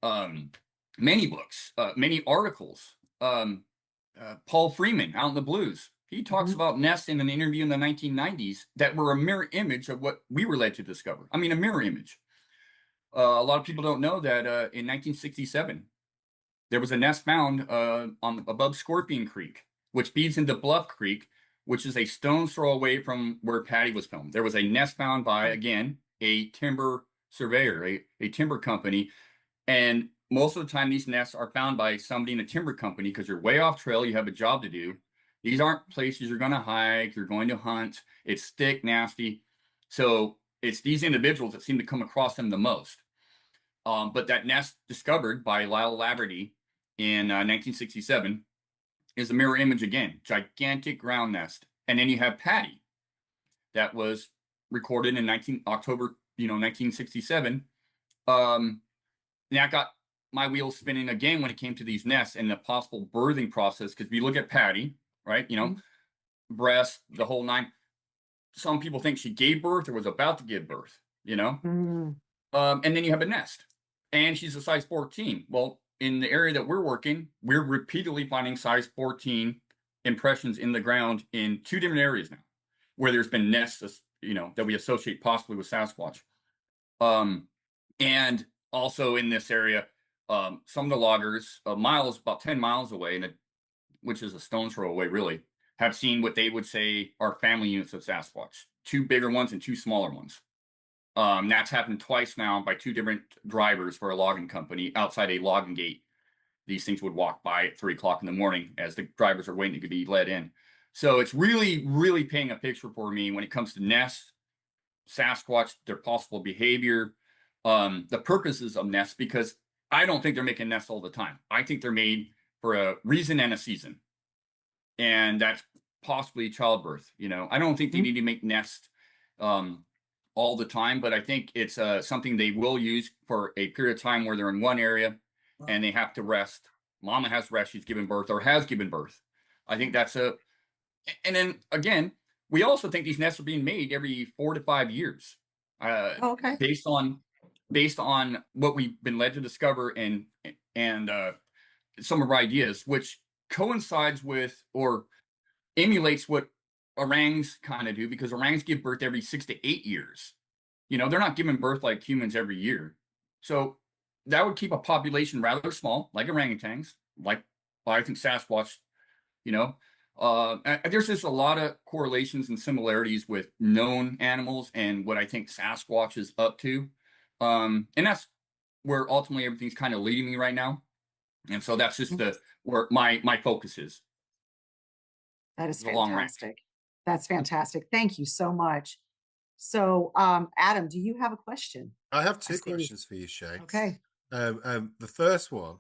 many books, many articles. Paul Freeman out in the blues, he talks about nests in an interview in the 1990s that were a mirror image of what we were led to discover. I mean, a mirror image. A lot of people don't know that in 1967, there was a nest found above Scorpion Creek, which feeds into Bluff Creek, which is a stone's throw away from where Patty was filmed. There was a nest found by, again, a timber surveyor, a timber company. And most of the time, these nests are found by somebody in a timber company because you're way off trail. You have a job to do. These aren't places you're going to hike. You're going to hunt. It's thick, nasty. So it's these individuals that seem to come across them the most. But that nest discovered by Lyle Laverty in 1967 is a mirror image again, gigantic ground nest. And then you have Patty that was recorded in October 1967. That got my wheels spinning again when it came to these nests and the possible birthing process. Because if you look at Patty, right, breast, the whole nine. Some people think she gave birth or was about to give birth, and then you have a nest, and she's a size 14. Well, in the area that we're working, we're repeatedly finding size 14 impressions in the ground in 2 different areas now, where there's been nests, that we associate possibly with Sasquatch. And also in this area, some of the loggers, about 10 miles away, which is a stone's throw away, really, have seen what they would say are family units of Sasquatch, 2 bigger ones and 2 smaller ones. That's happened twice now by 2 different drivers for a logging company outside a logging gate. These things would walk by at 3 o'clock in the morning as the drivers are waiting to be let in. So it's really, really painting a picture for me when it comes to nests, Sasquatch, their possible behavior, the purposes of nests, because I don't think they're making nests all the time. I think they're made for a reason and a season. And that's possibly childbirth. I don't think they need to make nests all the time, but I think it's something they will use for a period of time where they're in one area and they have to rest. Mama has rest, she's given birth or has given birth. I think that's and then again, we also think these nests are being made every 4 to 5 years. Okay. Based on what we've been led to discover and some of our ideas, which coincides with or emulates what orangs kind of do, because orangs give birth every 6 to 8 years. They're not giving birth like humans every year. So that would keep a population rather small, like orangutans, like I think Sasquatch, there's just a lot of correlations and similarities with known animals and what I think Sasquatch is up to. And that's where ultimately everything's kind of leading me right now. And so that's just where my focus is. That is The long range. fantastic. That's fantastic. Thank you so much. So, Adam, do you have a question? I have 2 questions for you, Shane. Okay. The first one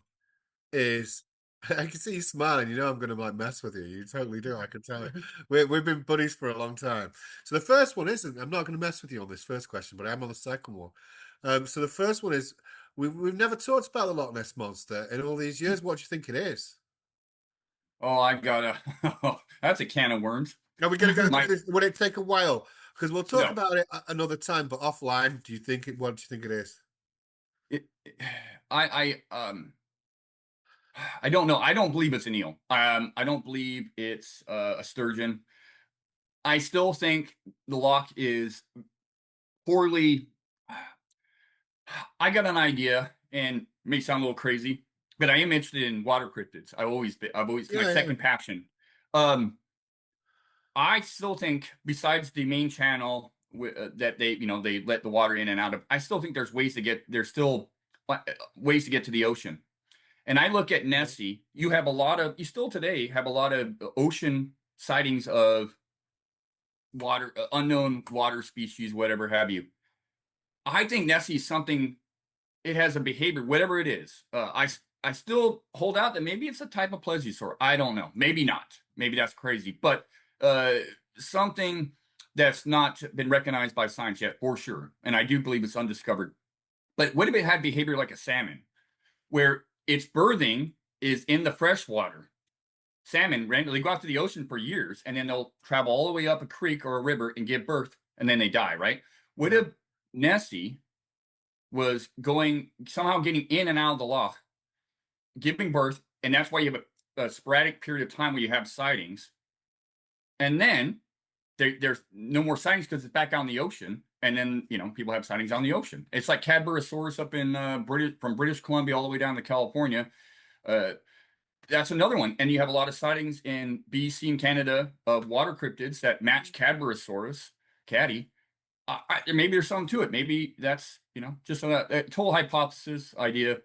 is, I can see you smiling. I'm going to mess with you. You totally do. I can tell it. We've been buddies for a long time. So the first one isn't. I'm not going to mess with you on this first question, but I am on the second one. So the first one is, we've never talked about the Loch Ness Monster in all these years. What do you think it is? Oh, I gotta. That's a can of worms. Are we going to go through this? Would it take a while? Because we'll talk No. about it another time, but offline. What do you think it is? I don't know. I don't believe it's an eel. I don't believe it's a sturgeon. I still think the loch is poorly. I got an idea, and it may sound a little crazy, but I am interested in water cryptids. I've always my second passion. I still think, besides the main channel that they let the water in and out of. I still think there's still ways to get to the ocean. And I look at Nessie, you still today have a lot of ocean sightings of water, unknown water species, whatever have you. I think Nessie is something, it has a behavior, whatever it is. I still hold out that maybe it's a type of plesiosaur. I don't know. Maybe not. Maybe that's crazy. But something that's not been recognized by science yet, for sure. And I do believe it's undiscovered. But what if it had behavior like a salmon, where its birthing is in the freshwater? Salmon randomly go out to the ocean for years, and then they'll travel all the way up a creek or a river and give birth, and then they die, right? What if Nessie was somehow getting in and out of the loch, giving birth, and that's why you have a sporadic period of time where you have sightings, and then there's no more sightings because it's back out in the ocean, and then people have sightings on the ocean. It's like Cadborosaurus up in from British Columbia all the way down to California. That's another one, and you have a lot of sightings in BC and Canada of water cryptids that match Cadborosaurus, Caddy. Maybe there's something to it. Maybe that's just a total hypothesis idea.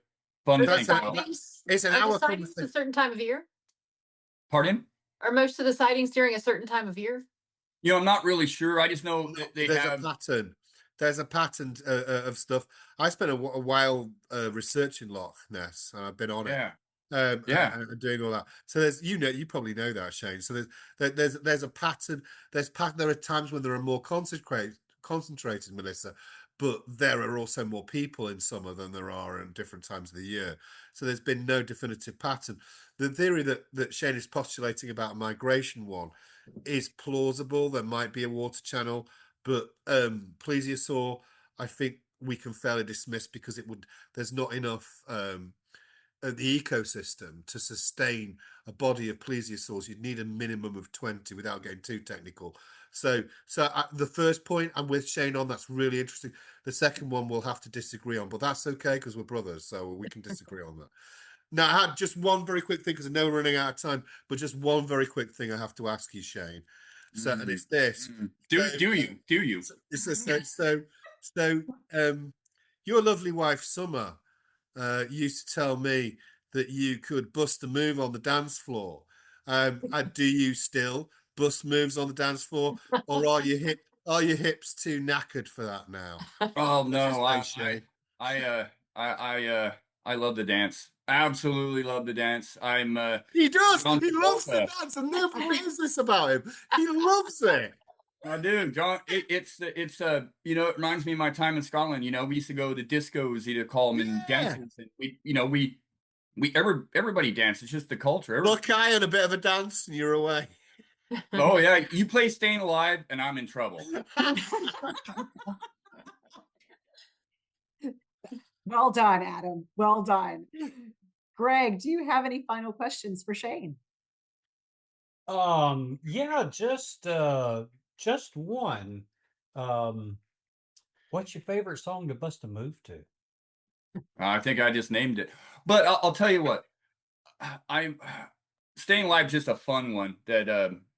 Fun to think about. It's an Are hour the sightings a certain time of year? Pardon? Are most of the sightings during a certain time of year? I'm not really sure. I just know that there's a pattern. There's a pattern of stuff. I spent a while researching Loch Ness, and I've been on it. And doing all that. So there's, you probably know that, Shane. So there's a pattern. There are times when there are more concentrated, Melissa, but there are also more people in summer than there are in different times of the year. So there's been no definitive pattern. The theory that Shane is postulating about a migration one is plausible. There might be a water channel, but plesiosaur, I think we can fairly dismiss because there's not enough the ecosystem to sustain a body of plesiosaurs. You'd need a minimum of 20 without getting too technical. So the first point I'm with Shane on, that's really interesting. The second one we'll have to disagree on, but that's okay because we're brothers, so we can disagree on that. Now, I had just one very quick thing because I know we're running out of time, but just one very quick thing I have to ask you, Shane. So, and it's this. Do you? So, your lovely wife, Summer, used to tell me that you could bust a move on the dance floor. Do you still bust moves on the dance floor, or are your hips too knackered for that now? Oh no, I love the dance. Absolutely love the dance. He does. He loves the dance, and nobody knows this about him. He loves it. I do, John. It's it reminds me of my time in Scotland. We used to go to discos, either call them in dances, and everybody dances. It's just the culture. Look, I had a bit of a dance, and you're away. Oh yeah, you play Staying Alive, and I'm in trouble. Well done, Adam. Well done. Greg, do you have any final questions for Shane? Yeah, just one. What's your favorite song to bust a move to? I think I just named it, but I'll tell you what. I'm Staying Alive, just a fun one that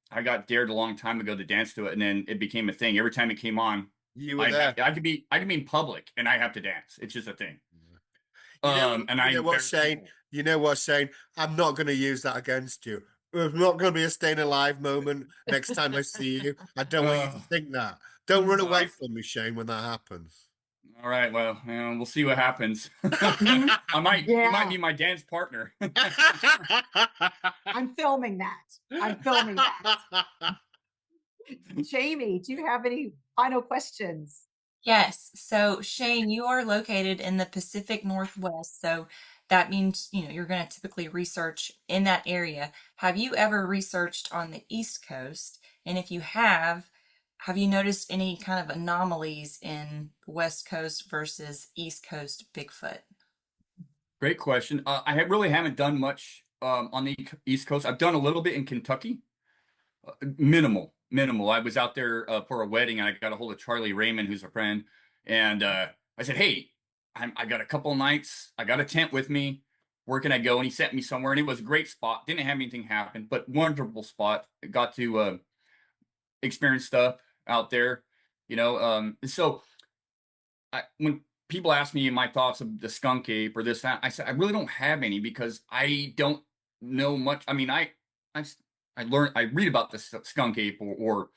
I got dared a long time ago to dance to it, and then it became a thing. Every time it came on, you were there. I could be in public, and I have to dance. It's just a thing. You know what, Shane? I'm not going to use that against you. There's not going to be a Staying Alive moment next time I see you. I don't want you to think that. Don't run away from me, Shane, when that happens. All right, well, we'll see what happens. You might be my dance partner. I'm filming that. Jamie, do you have any final questions? Yes. So Shane, you are located in the Pacific Northwest. So that means, you're going to typically research in that area. Have you ever researched on the East Coast? And if you have you noticed any kind of anomalies in West Coast versus East Coast Bigfoot? Great question. I really haven't done much on the East Coast. I've done a little bit in Kentucky. Minimal. I was out there for a wedding, and I got a hold of Charlie Raymond, who's a friend, and I said, "Hey, I got a couple nights. I got a tent with me. Where can I go?" And he sent me somewhere, and it was a great spot. Didn't have anything happen, but wonderful spot. Got to experience stuff out there. So when people ask me my thoughts of the skunk ape or this, that, I said I really don't have any because I don't know much. I mean, I, I read about the skunk ape or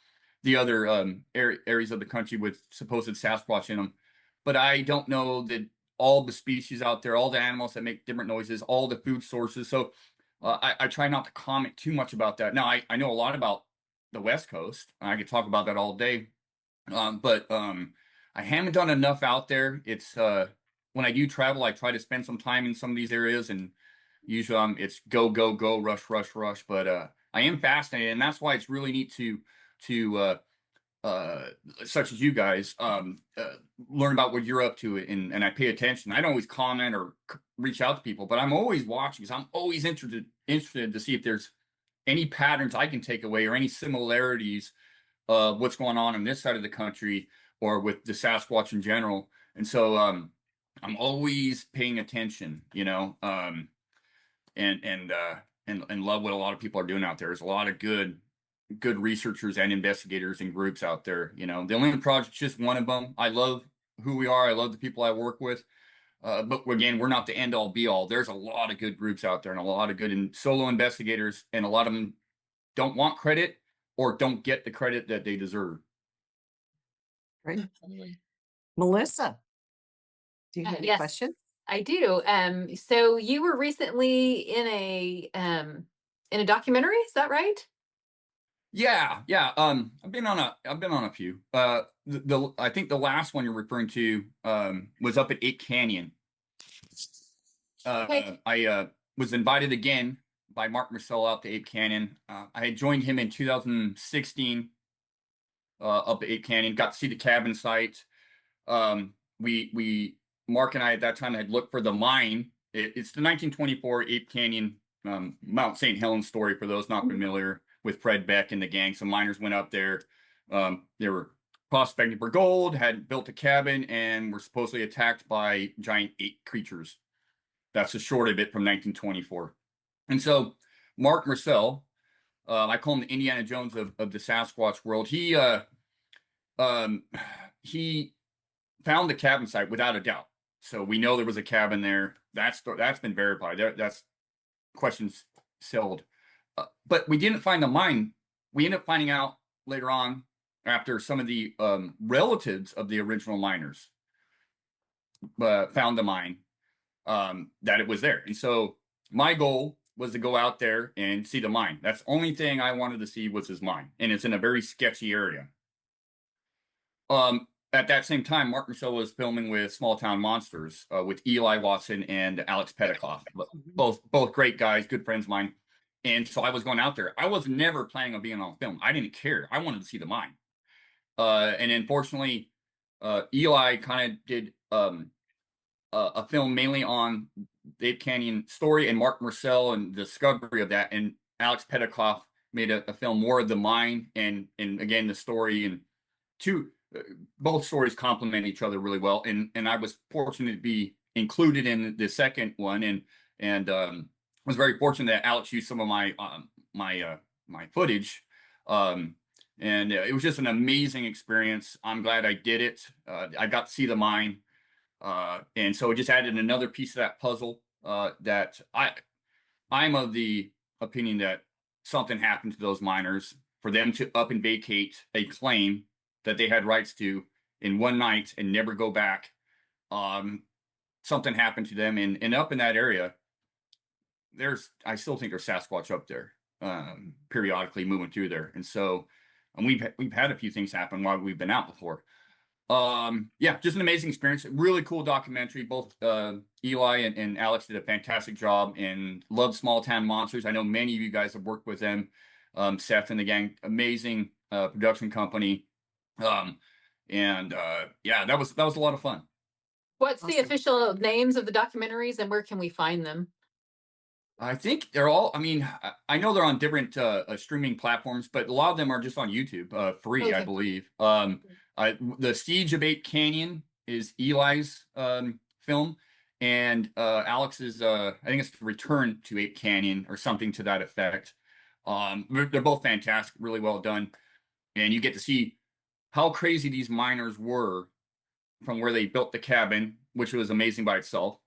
the other areas of the country with supposed Sasquatch in them, but I don't know that all the species out there, all the animals that make different noises, all the food sources. So I try not to comment too much about that. Now I know a lot about the West Coast. I could talk about that all day, but I haven't done enough out there. It's when I do travel, I try to spend some time in some of these areas, and usually it's go go go, rush rush rush. But I am fascinated, and that's why it's really neat to uh, such as you guys learn about what you're up to, and I pay attention. I don't always comment or reach out to people, but I'm always watching because I'm always interested to see if there's any patterns I can take away or any similarities what's going on this side of the country or with the Sasquatch in general. And so I'm always paying attention, and love what a lot of people are doing out there. There's a lot of good researchers and investigators and groups out there. The Olympic Project's just one of them. I love who we are. I love the people I work with. But again, we're not the end all be all. There's a lot of good groups out there and a lot of good solo investigators, and a lot of them don't want credit or don't get the credit that they deserve. Great. Absolutely. Melissa, do you have any Yes, questions? I do. So you were recently in a documentary, is that right? Yeah. I've been on a few. I think the last one you're referring to was up at Ape Canyon. Okay. I was invited again by Mark Marcel out to Ape Canyon. I had joined him in 2016 up at Ape Canyon. Got to see the cabin site. We Mark and I at that time had looked for the mine. It's the 1924 Ape Canyon Mount St. Helens story for those not familiar with Fred Beck and the gang. Some miners went up there. They were prospecting for gold, had built a cabin, and were supposedly attacked by giant ape creatures. That's the short of it from 1924. And so Mark Marcel, I call him the Indiana Jones of the Sasquatch world. He found the cabin site without a doubt. So we know there was a cabin there. That's been verified. That's questions settled. But we didn't find the mine. We ended up finding out later on after some of the relatives of the original miners found the mine that it was there. And so my goal was to go out there and see the mine. That's the only thing I wanted to see was his mine, and it's in a very sketchy area. At that same time, Mark Michelle was filming with Small Town Monsters with Eli Watson and Alex Petikoff, both great guys, good friends of mine. And so I was going out there. I was never planning on being on film. I didn't care. I wanted to see the mine. And unfortunately, Eli kind of did a film mainly on the Ape Canyon story and Mark Marcel and the discovery of that. And Alex Petikoff made a film more of the mine and again the story, and both stories complement each other really well. And I was fortunate to be included in the second one, and was very fortunate that Alex used some of my my footage. And it was just an amazing experience. I'm glad I did it. I got to see the mine. And so it just added another piece of that puzzle that I'm of the opinion that something happened to those miners for them to up and vacate a claim that they had rights to in one night and never go back. Something happened to them, and up in that area, I still think there's Sasquatch up there, periodically moving through there. And so, and we've had a few things happen while we've been out before. Yeah, just an amazing experience. Really cool documentary. Both Eli and Alex did a fantastic job, and love Small Town Monsters. I know many of you guys have worked with them. Seth and the gang, amazing production company. Yeah, that was a lot of fun. What's the Awesome. official names of the documentaries, and where can we find them? I think they're all, I mean, I know they're on different streaming platforms, but a lot of them are just on YouTube, free, I Okay. believe. The Siege of Ape Canyon is Eli's film, and Alex's, I think it's Return to Ape Canyon or something to that effect. They're both fantastic, really well done. And you get to see how crazy these miners were from where they built the cabin, which was amazing by itself,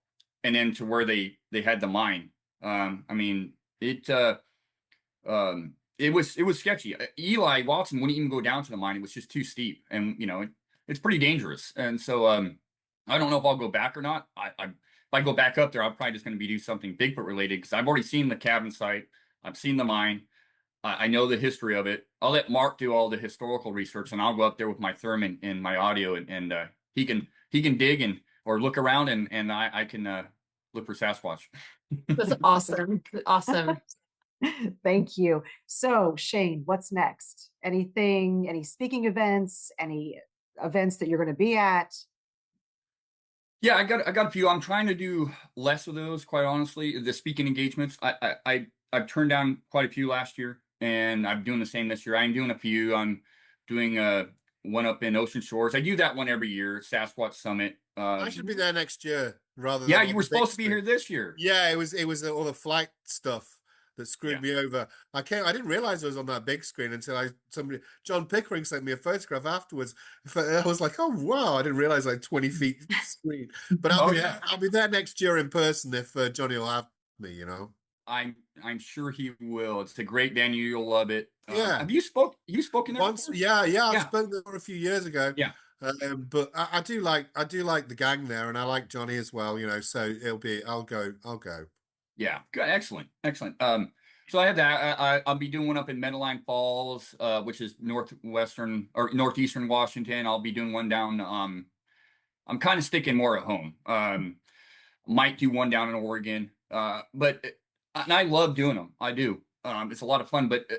and then to where they had the mine. I mean, it was sketchy. Eli Watson wouldn't even go down to the mine; it was just too steep, and it's pretty dangerous. And so, I don't know if I'll go back or not. If I go back up there, I'm probably just going to be do something Bigfoot related because I've already seen the cabin site. I've seen the mine. I know the history of it. I'll let Mark do all the historical research, and I'll go up there with my therm and my audio, and he can dig and or look around, and I can look for Sasquatch. That's awesome. Awesome. Thank you. So, Shane, what's next? Anything, any speaking events, any events that you're going to be at? Yeah, I got a few. I'm trying to do less of those, quite honestly. The speaking engagements, I've turned down quite a few last year, and I'm doing the same this year. I'm doing a few. I'm doing one up in Ocean Shores. I do that one every year, Sasquatch Summit. I should be there next year rather Yeah, than you on were the big supposed to be screen. here this year. Yeah, it was all the flight stuff that screwed Yeah. me over. I didn't realize it was on that big screen until John Pickering sent me a photograph afterwards. I was like, oh wow, I didn't realize like 20 feet screen. But Oh yeah, I'll be there next year in person if Johnny will have me. I'm sure he will. It's a great venue. You'll love it. Yeah. Have you spoken there Once, before? yeah, I've Yeah. spoken there a few years ago. Yeah. But I do like the gang there, and I like Johnny as well. So I'll go. Yeah, good, excellent, excellent. So I have that. I'll be doing one up in Medline Falls, which is northwestern or northeastern Washington. I'll be doing one down. I'm kind of sticking more at home. Might do one down in Oregon. But and I love doing them. I do. It's a lot of fun. But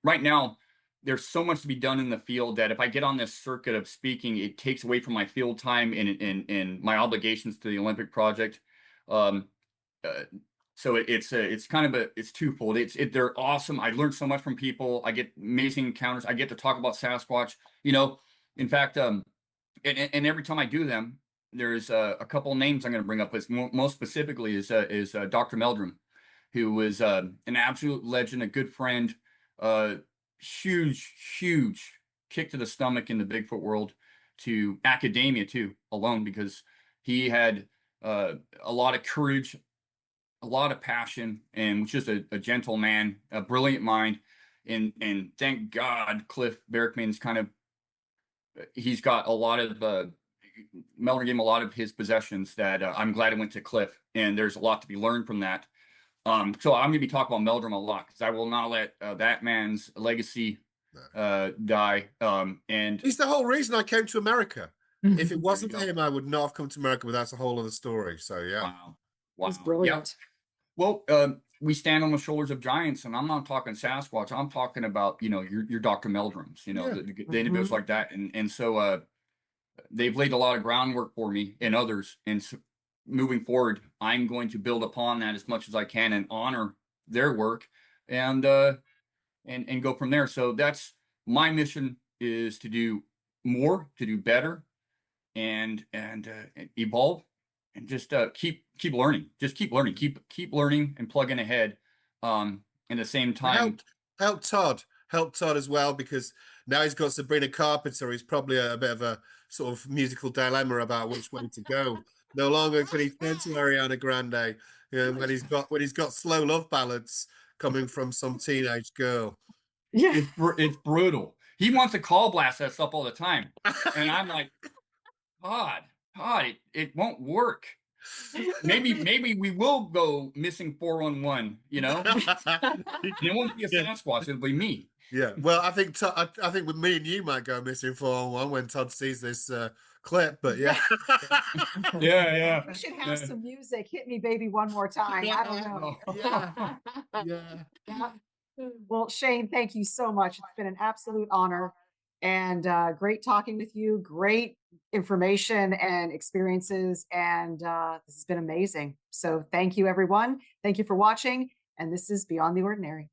right now there's so much to be done in the field that if I get on this circuit of speaking, it takes away from my field time and my obligations to the Olympic project. Um, so it's kind of it's twofold. They're awesome. I learned so much from people. I get amazing encounters. I get to talk about Sasquatch. In fact, and every time I do them, there's a couple names I'm going to bring up. But most specifically is Dr. Meldrum, who was an absolute legend, a good friend, huge kick to the stomach in the Bigfoot world, to academia too, alone, because he had a lot of courage, a lot of passion, and was just a gentle man, a brilliant mind. And thank God Cliff Berkman's he's got a lot of Melder gave him a lot of his possessions that I'm glad it went to Cliff, and there's a lot to be learned from that. So I'm going to be talking about Meldrum a lot because I will not let that man's legacy die. And He's the whole reason I came to America. If it wasn't go. for him, I would not have come to America, but that's a whole other story. So yeah. Wow. He's brilliant. Well, we stand on the shoulders of giants, and I'm not talking Sasquatch. I'm talking about your Dr. Meldrums, the individuals like that, and so they've laid a lot of groundwork for me and others. And so moving forward, I'm going to build upon that as much as I can and honor their work, and go from there. So that's my mission, is to do more, to do better, and evolve, and just keep learning. Just keep learning, keep learning and plugging ahead. In the same time, help Todd as well, because now he's got Sabrina Carpenter. He's probably a bit of a sort of musical dilemma about which way to go. No longer can he turn to Ariana Grande, when he's got slow love ballads coming from some teenage girl. Yeah. It's brutal. He wants to call blast us up all the time, and I'm like, God, it won't work. Maybe we will go missing 411. It won't be a Sasquatch. It'll be me. Yeah. Well, I think with me and you might go missing 411 when Todd sees this clip. But yeah. Yeah. We should have some music. Hit me, baby, one more time. I don't know. Yeah. Well, Shane, thank you so much. It's been an absolute honor, and great talking with you. Great information and experiences, and this has been amazing. So thank you, everyone. Thank you for watching, and this is Beyond the Ordinary.